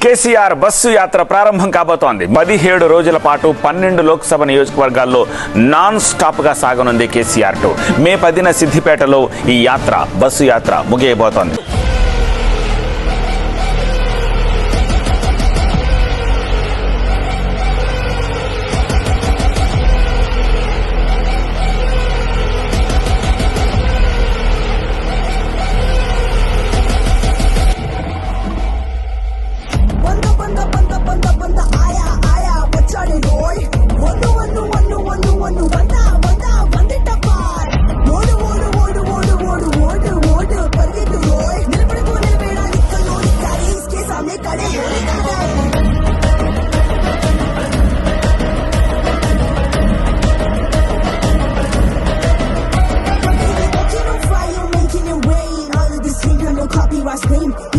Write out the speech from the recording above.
KCR bus యాత్ర ప్రారంభం కాబోతోంది. 17 రోజుల పాటు 12 లోక్సభ నియోజకవర్గాల్లో నాన్ స్టాప్ గా సాగనుంది కేసీఆర్ టూ. మే 10న సిద్దిపేటలో ఈ బస్సు యాత్ర ముగియబోతోంది. Scream